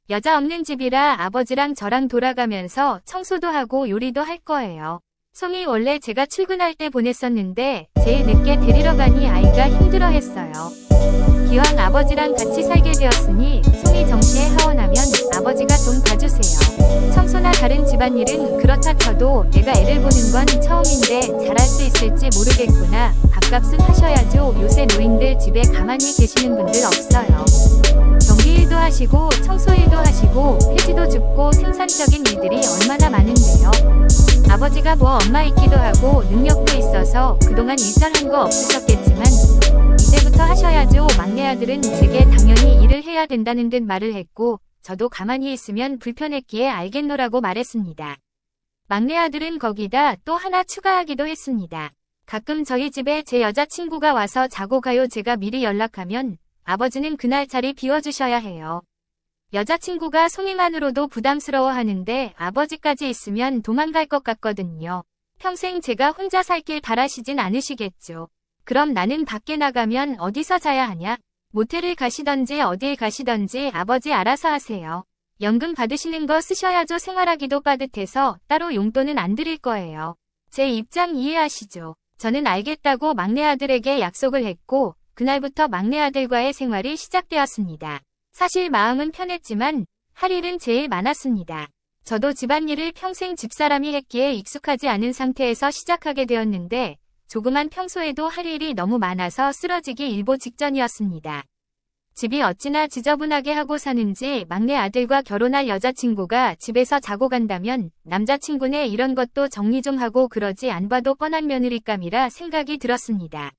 여자 없는 집이라 아버지랑 저랑 돌아가면서 청소도 하고 요리도 할 거예요. 송이 원래 제가 출근할 때 보냈었는데 제일 늦게 데리러 가니 아이가 힘들어했어요. 기왕 아버지랑 같이 살게 되었으니 송이 정시에 하원하면 아버지가 좀 봐주세요. 청소나 다른 집안일은 그렇다 쳐도 내가 애를 보는 건 처음인데 잘할 수 있을지 모르겠구나. 밥값은 하셔야죠. 요새 노인들 집에 가만히 계시는 분들 없어요. 경비일도 하시고 청소일도 하시고 폐지도 줍고 생산적인 일들이 얼마나 많은데요. 아버지가 뭐 엄마 있기도 하고 능력도 있어서 그동안 일절한 거 없으셨겠지만 이제부터 하셔야죠. 막내 아들은 제게 당연히 일을 해야 된다는 듯 말을 했고 저도 가만히 있으면 불편했기에 알겠노라고 말했습니다. 막내 아들은 거기다 또 하나 추가하기도 했습니다. 가끔 저희 집에 제 여자친구가 와서 자고 가요. 제가 미리 연락하면 아버지는 그날 자리 비워주셔야 해요. 여자친구가 송이만으로도 부담스러워하는데 아버지까지 있으면 도망갈 것 같거든요. 평생 제가 혼자 살길 바라시진 않으시겠죠. 그럼 나는 밖에 나가면 어디서 자야 하냐? 모텔을 가시던지 어딜 가시던지 아버지 알아서 하세요. 연금 받으시는 거 쓰셔야죠. 생활하기도 빠듯해서 따로 용돈은 안 드릴 거예요. 제 입장 이해하시죠? 저는 알겠다고 막내 아들에게 약속을 했고 그날부터 막내 아들과의 생활이 시작되었습니다. 사실 마음은 편했지만 할 일은 제일 많았습니다. 저도 집안일을 평생 집사람이 했기에 익숙하지 않은 상태에서 시작하게 되었는데 조그만 평소에도 할 일이 너무 많아서 쓰러지기 일보 직전이었습니다. 집이 어찌나 지저분하게 하고 사는지 막내 아들과 결혼할 여자친구가 집에서 자고 간다면 남자친구네 이런 것도 정리 좀 하고 그러지 안 봐도 뻔한 며느리감이라 생각이 들었습니다.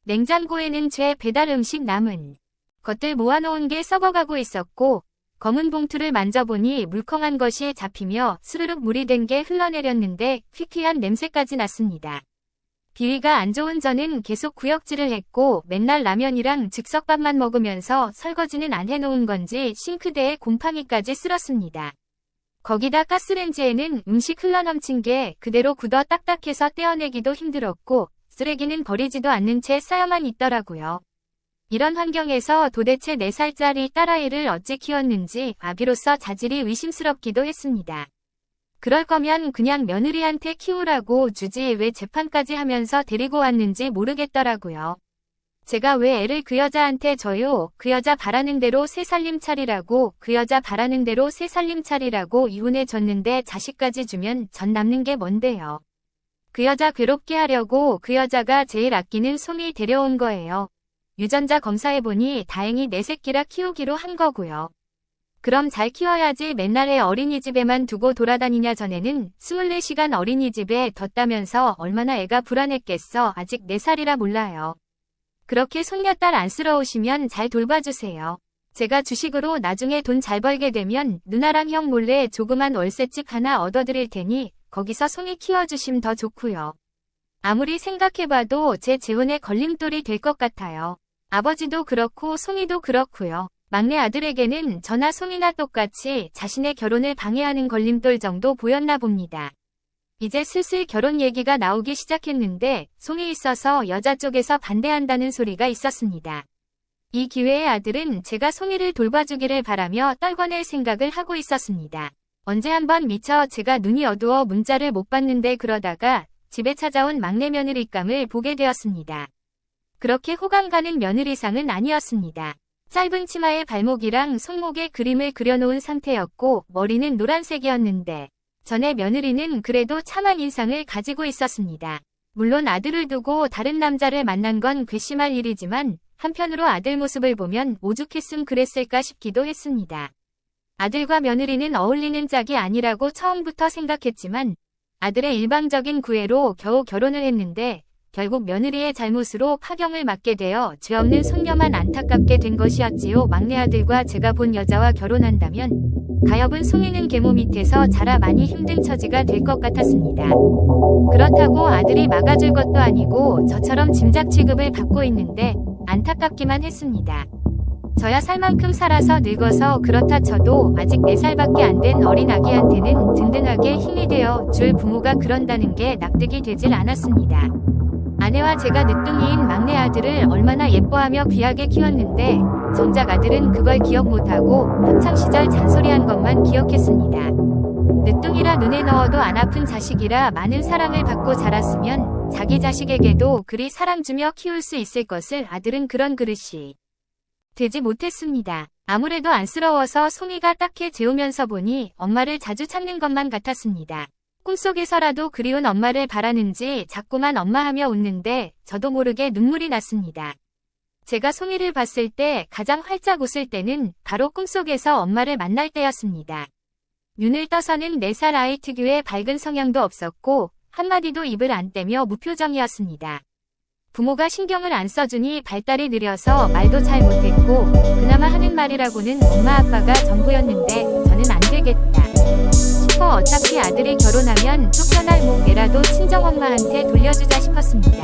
냉장고에는 제 배달 음식 남은 것들 모아놓은 게 썩어가고 있었고 검은 봉투를 만져보니 물컹한 것이 잡히며 스르륵 물이 된 게 흘러내렸는데 퀴퀴한 냄새까지 났습니다. 비위가 안 좋은 저는 계속 구역질을 했고 맨날 라면이랑 즉석밥만 먹으면서 설거지는 안 해놓은 건지 싱크대에 곰팡이까지 쓸었습니다. 거기다 가스레인지에는 음식 흘러넘친 게 그대로 굳어 딱딱해서 떼어내기도 힘들었고 쓰레기는 버리지도 않는 채 쌓여만 있더라고요. 이런 환경에서 도대체 4살짜리 딸아이를 어찌 키웠는지 아비로서 자질이 의심스럽기도 했습니다. 그럴 거면 그냥 며느리한테 키우라고 주지 왜 재판까지 하면서 데리고 왔는지 모르겠더라고요. 제가 왜 애를 그 여자한테 줘요? 그 여자 바라는 대로 새 살림 차리라고 그 여자 바라는 대로 새 살림 차리라고 이혼해줬는데 자식까지 주면 전 남는 게 뭔데요. 그 여자 괴롭게 하려고 그 여자가 제일 아끼는 송이 데려온 거예요. 유전자 검사해보니 다행히 내 새끼라 키우기로 한 거고요. 그럼 잘 키워야지 맨날 애 어린이집에만 두고 돌아다니냐. 전에는 24시간 어린이집에 뒀다면서 얼마나 애가 불안했겠어. 아직 4살이라 몰라요. 그렇게 손녀딸 안쓰러우시면 잘 돌봐주세요. 제가 주식으로 나중에 돈 잘 벌게 되면 누나랑 형 몰래 조그만 월세집 하나 얻어드릴 테니 거기서 송이 키워주심 더 좋고요. 아무리 생각해봐도 제 재혼에 걸림돌이 될 것 같아요. 아버지도 그렇고 송이도 그렇고요. 막내 아들에게는 저나 송이나 똑같이 자신의 결혼을 방해하는 걸림돌 정도 보였나 봅니다. 이제 슬슬 결혼 얘기가 나오기 시작했는데 송이 있어서 여자 쪽에서 반대한다는 소리가 있었습니다. 이 기회에 아들은 제가 송이를 돌봐주기를 바라며 떨궈낼 생각을 하고 있었습니다. 언제 한번 미처 제가 눈이 어두워 문자를 못 봤는데 그러다가 집에 찾아온 막내 며느리감을 보게 되었습니다. 그렇게 호감 가는 며느리상은 아니었습니다. 짧은 치마에 발목이랑 손목에 그림을 그려놓은 상태였고 머리는 노란색이었는데 전에 며느리는 그래도 참한 인상을 가지고 있었습니다. 물론 아들을 두고 다른 남자를 만난 건 괘씸할 일이지만 한편으로 아들 모습을 보면 오죽했음 그랬을까 싶기도 했습니다. 아들과 며느리는 어울리는 짝이 아니라고 처음부터 생각했지만 아들의 일방적인 구애로 겨우 결혼을 했는데 결국 며느리의 잘못으로 파경을 맞게 되어 죄 없는 손녀만 안타깝게 된 것이었지요. 막내 아들과 제가 본 여자와 결혼한다면 가엾은 송이는 계모 밑에서 자라 많이 힘든 처지가 될 것 같았습니다. 그렇다고 아들이 막아줄 것도 아니고 저처럼 짐작 취급을 받고 있는데 안타깝기만 했습니다. 저야 살 만큼 살아서 늙어서 그렇다 쳐도 아직 4살밖에 안 된 어린 아기한테는 든든하게 힘이 되어 줄 부모가 그런다는 게 납득이 되질 않았습니다. 아내와 제가 늦둥이인 막내 아들을 얼마나 예뻐하며 귀하게 키웠는데 정작 아들은 그걸 기억 못하고 학창시절 잔소리한 것만 기억했습니다. 늦둥이라 눈에 넣어도 안 아픈 자식이라 많은 사랑을 받고 자랐으면 자기 자식에게도 그리 사랑 주며 키울 수 있을 것을 아들은 그런 그릇이 되지 못했습니다. 아무래도 안쓰러워서 송이가 딱해 재우면서 보니 엄마를 자주 찾는 것만 같았습니다. 꿈속에서라도 그리운 엄마를 바라는지 자꾸만 엄마하며 웃는데 저도 모르게 눈물이 났습니다. 제가 송이를 봤을 때 가장 활짝 웃을 때는 바로 꿈속에서 엄마를 만날 때였습니다. 눈을 떠서는 4살 아이 특유의 밝은 성향도 없었고 한마디도 입을 안 떼며 무표정이었습니다. 부모가 신경을 안 써주니 발달이 느려서 말도 잘 못했고 그나마 하는 말이라고는 엄마 아빠가 전부였는데 저는 안 되겠다 싶어 어차피 아들이 결혼하면 쫓겨날 몸매라도 친정엄마한테 돌려주자 싶었습니다.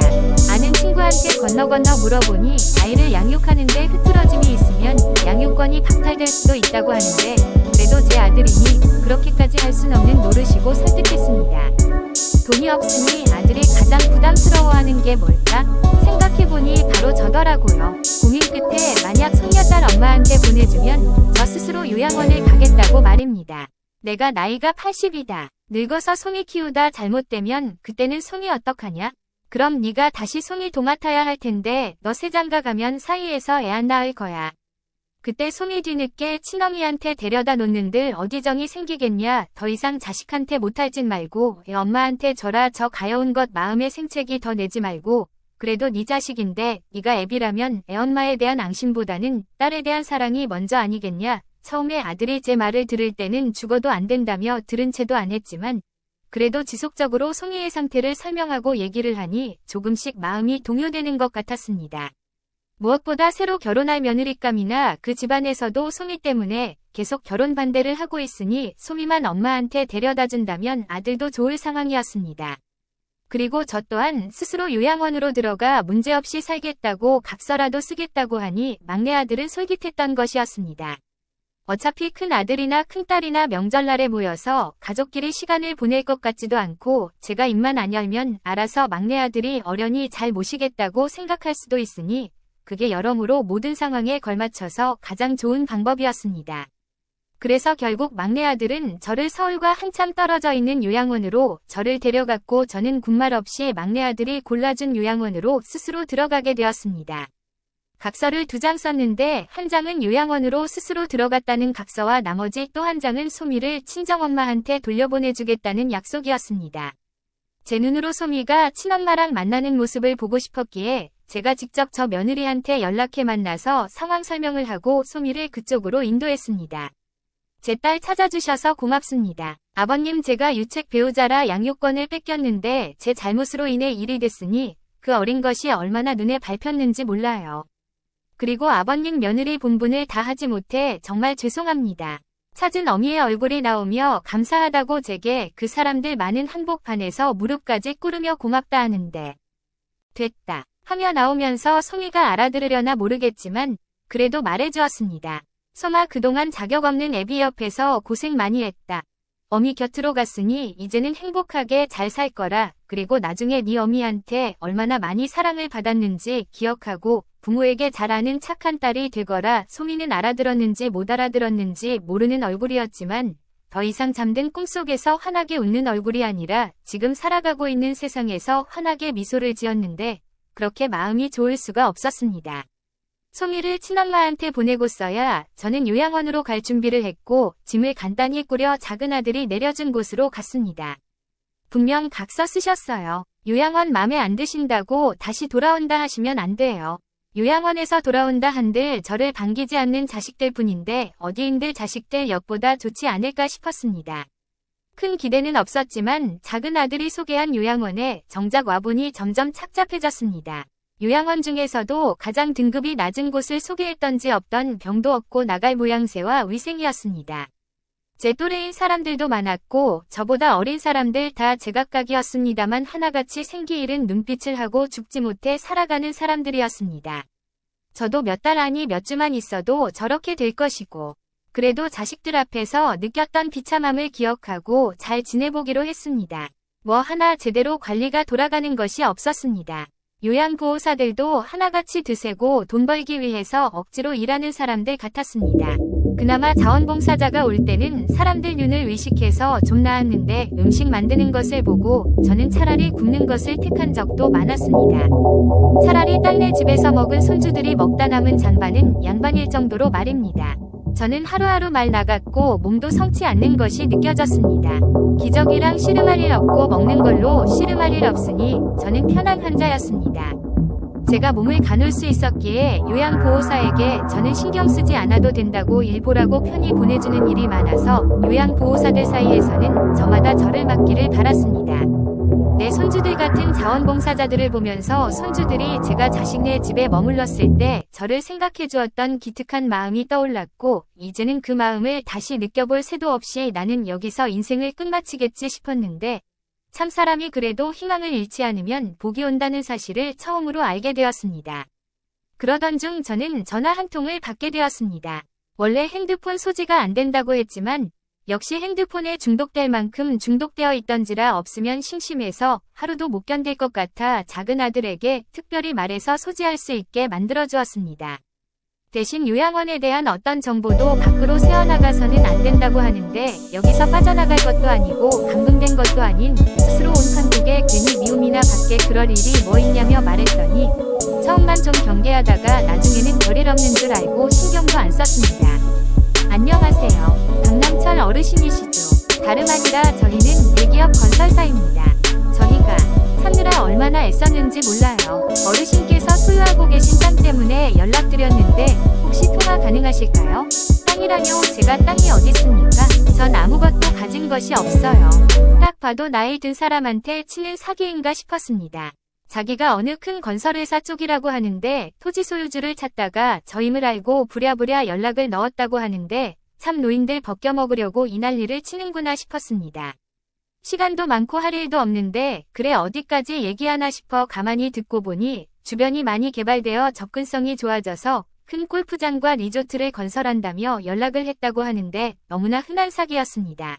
아는 친구한테 건너 물어보니 아이를 양육하는데 흐트러짐이 있으면 양육권이 박탈될 수도 있다고 하는데 그래도 제 아들이니 그렇게까지 할 순 없는 노릇이고 설득했습니다. 돈이 없으니 아들이 가장 부담스러워하는 게 뭘까? 생각해보니 바로 저더라고요. 고민 끝에 만약 손녀딸 엄마한테 보내주면 저 스스로 요양원을 가겠다고 말입니다. 내가 나이가 80이다. 늙어서 송이 키우다 잘못되면 그때는 송이 어떡하냐? 그럼 네가 다시 송이 도맡아야 할 텐데 너 새장가 가면 사이에서 애 안 낳을 거야. 그때 송이 뒤늦게 친어미한테 데려다 놓는들 어디 정이 생기겠냐. 더 이상 자식한테 못할 짓 말고 애 엄마한테 줘라. 저 가여운 것 마음에 생채기 더 내지 말고 그래도 네 자식인데 네가 애비라면 애엄마에 대한 앙심보다는 딸에 대한 사랑이 먼저 아니겠냐. 처음에 아들이 제 말을 들을 때는 죽어도 안 된다며 들은 채도 안 했지만 그래도 지속적으로 송이의 상태를 설명하고 얘기를 하니 조금씩 마음이 동요되는 것 같았습니다. 무엇보다 새로 결혼할 며느리감이나 그 집안에서도 송이 때문에 계속 결혼 반대를 하고 있으니 송이만 엄마한테 데려다 준다면 아들도 좋을 상황이었습니다. 그리고 저 또한 스스로 요양원으로 들어가 문제없이 살겠다고 각서라도 쓰겠다고 하니 막내 아들은 솔깃했던 것이었습니다. 어차피 큰 아들이나 큰 딸이나 명절날에 모여서 가족끼리 시간을 보낼 것 같지도 않고 제가 입만 안 열면 알아서 막내 아들이 어련히 잘 모시겠다고 생각할 수도 있으니 그게 여러모로 모든 상황에 걸맞춰서 가장 좋은 방법이었습니다. 그래서 결국 막내 아들은 저를 서울과 한참 떨어져 있는 요양원으로 저를 데려갔고 저는 군말 없이 막내 아들이 골라준 요양원으로 스스로 들어가게 되었습니다. 각서를 2장 썼는데 한 장은 요양원으로 스스로 들어갔다는 각서와 나머지 또 한 장은 소미를 친정엄마한테 돌려보내주겠다는 약속이었습니다. 제 눈으로 소미가 친엄마랑 만나는 모습을 보고 싶었기에 제가 직접 저 며느리한테 연락해 만나서 상황 설명을 하고 소미를 그쪽으로 인도했습니다. 제 딸 찾아주셔서 고맙습니다. 아버님, 제가 유책 배우자라 양육권을 뺏겼는데 제 잘못으로 인해 일이 됐으니 그 어린 것이 얼마나 눈에 밟혔는지 몰라요. 그리고 아버님 며느리 본분을 다 하지 못해 정말 죄송합니다. 찾은 어미의 얼굴이 나오며 감사하다고 제게 그 사람들 많은 한복판에서 무릎까지 꿇으며 고맙다 하는데 됐다 하며 나오면서 송이가 알아들으려나 모르겠지만 그래도 말해주었습니다. 소마, 그동안 자격 없는 애비 옆에서 고생 많이 했다. 어미 곁으로 갔으니 이제는 행복하게 잘 살 거라. 그리고 나중에 네 어미한테 얼마나 많이 사랑을 받았는지 기억하고 부모에게 잘 아는 착한 딸이 되거라. 소미는 알아들었는지 못 알아들었는지 모르는 얼굴이었지만 더 이상 잠든 꿈속에서 환하게 웃는 얼굴이 아니라 지금 살아가고 있는 세상에서 환하게 미소를 지었는데 그렇게 마음이 좋을 수가 없었습니다. 소미를 친엄마한테 보내고서야 저는 요양원으로 갈 준비를 했고 짐을 간단히 꾸려 작은 아들이 내려준 곳으로 갔습니다. 분명 각서 쓰셨어요. 요양원 맘에 안 드신다고 다시 돌아온다 하시면 안 돼요. 요양원에서 돌아온다 한들 저를 반기지 않는 자식들 뿐인데 어디인들 자식들 엿보다 좋지 않을까 싶었습니다. 큰 기대는 없었지만 작은 아들이 소개한 요양원에 정작 와보니 점점 착잡해졌습니다. 요양원 중에서도 가장 등급이 낮은 곳을 소개했던지 없던 병도 없고 나갈 모양새와 위생이었습니다. 제 또래인 사람들도 많았고 저보다 어린 사람들 다 제각각이었습니다만 하나같이 생기 잃은 눈빛을 하고 죽지 못해 살아가는 사람들이었습니다. 저도 몇 달 아니 몇 주만 있어도 저렇게 될 것이고 그래도 자식들 앞에서 느꼈던 비참함을 기억하고 잘 지내보기로 했습니다. 뭐 하나 제대로 관리가 돌아가는 것이 없었습니다. 요양보호사들도 하나같이 드세고 돈 벌기 위해서 억지로 일하는 사람들 같았습니다. 그나마 자원봉사자가 올 때는 사람들 눈을 의식해서 좀 나았는데 음식 만드는 것을 보고 저는 차라리 굽는 것을 택한 적도 많았습니다. 차라리 딸네 집에서 먹은 손주들이 먹다 남은 잔반은 양반일 정도로 말입니다. 저는 하루하루 말 나갔고 몸도 성치 않는 것이 느껴졌습니다. 기저귀랑 씨름할 일 없고 먹는 걸로 씨름할 일 없으니 저는 편한 환자였습니다. 제가 몸을 가눌 수 있었기에 요양보호사에게 저는 신경 쓰지 않아도 된다고 일보라고 편히 보내주는 일이 많아서 요양보호사들 사이에서는 저마다 저를 맡기를 바랐습니다. 내 손주들 같은 자원봉사자들을 보면서 손주들이 제가 자식네 집에 머물렀을 때 저를 생각해 주었던 기특한 마음이 떠올랐고 이제는 그 마음을 다시 느껴볼 새도 없이 나는 여기서 인생을 끝마치겠지 싶었는데 참 사람이 그래도 희망을 잃지 않으면 복이 온다는 사실을 처음으로 알게 되었습니다. 그러던 중 저는 전화 한 통을 받게 되었습니다. 원래 핸드폰 소지가 안 된다고 했지만 역시 핸드폰에 중독될 만큼 중독되어 있던지라 없으면 심심해서 하루도 못 견딜 것 같아 작은 아들에게 특별히 말해서 소지할 수 있게 만들어 주었습니다. 대신 요양원에 대한 어떤 정보도 밖으로 새어나가서는 안 된다고 하는데 여기서 빠져나갈 것도 아니고 감금된 것도 아닌 스스로 온 판국에 괜히 미움이나 받게 그럴 일이 뭐 있냐며 말했더니 처음만 좀 경계하다가 나중에는 별일 없는 줄 알고 신경도 안 썼습니다. 안녕하세요. 강남철 어르신이시죠? 다름 아니라 저희는 대기업 건설사입니다. 저희가 찾느라 얼마나 애썼는지 몰라요. 어르신께서 소유하고 계신 땅 때문에 연락드렸는데 혹시 통화 가능하실까요? 땅이라뇨? 제가 땅이 어디 있습니까? 전 아무것도 가진 것이 없어요. 딱 봐도 나이 든 사람한테 치는 사기인가 싶었습니다. 자기가 어느 큰 건설회사 쪽이라고 하는데 토지 소유주를 찾다가 저임을 알고 부랴부랴 연락을 넣었다고 하는데 참 노인들 벗겨먹으려고 이 난리를 치는구나 싶었습니다. 시간도 많고 할 일도 없는데 그래 어디까지 얘기하나 싶어 가만히 듣고 보니 주변이 많이 개발되어 접근성이 좋아져서 큰 골프장과 리조트를 건설한다며 연락을 했다고 하는데 너무나 흔한 사기였습니다.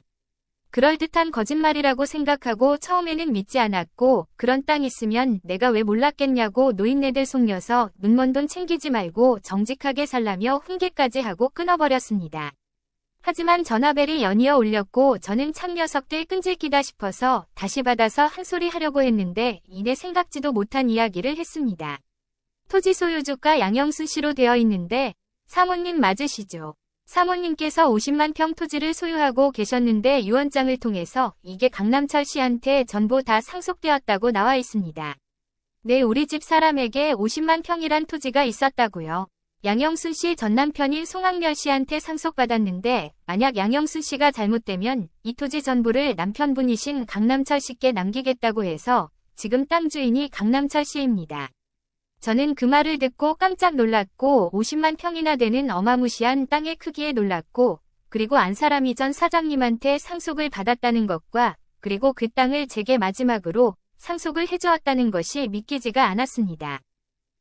그럴듯한 거짓말이라고 생각하고 처음에는 믿지 않았고 그런 땅 있으면 내가 왜 몰랐겠냐고 노인네들 속여서 눈먼 돈 챙기지 말고 정직하게 살라며 훈계까지 하고 끊어버렸습니다. 하지만 전화벨이 연이어 울렸고 저는 참 녀석들 끈질기다 싶어서 다시 받아서 한 소리 하려고 했는데 이내 생각지도 못한 이야기를 했습니다. 토지 소유주가 양영순 씨로 되어 있는데 사모님 맞으시죠? 사모님께서 50만 평 토지를 소유하고 계셨는데 유언장을 통해서 이게 강남철 씨한테 전부 다 상속되었다고 나와 있습니다. 네, 우리 집 사람에게 50만 평이란 토지가 있었다고요. 양영순 씨 전 남편인 송학렬 씨한테 상속받았는데 만약 양영순 씨가 잘못되면 이 토지 전부를 남편분이신 강남철 씨께 남기겠다고 해서 지금 땅 주인이 강남철 씨입니다. 저는 그 말을 듣고 깜짝 놀랐고 50만 평이나 되는 어마무시한 땅의 크기에 놀랐고 그리고 안 사람이 전 사장님한테 상속을 받았다는 것과 그리고 그 땅을 제게 마지막으로 상속을 해주었다는 것이 믿기지가 않았습니다.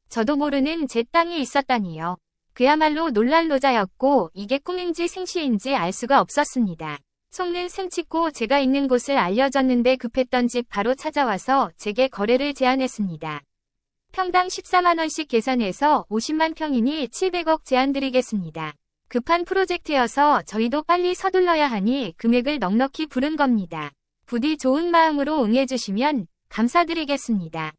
저도 모르는 제 땅이 있었다니요. 그야말로 놀랄 노자였고 이게 꿈인지 생시인지 알 수가 없었습니다. 속는 셈치고 제가 있는 곳을 알려줬는데 급했던 집 바로 찾아와서 제게 거래를 제안했습니다. 평당 14만원씩 계산해서 50만 평이니 700억 제안드리겠습니다. 급한 프로젝트여서 저희도 빨리 서둘러야 하니 금액을 넉넉히 부른 겁니다. 부디 좋은 마음으로 응해주시면 감사드리겠습니다.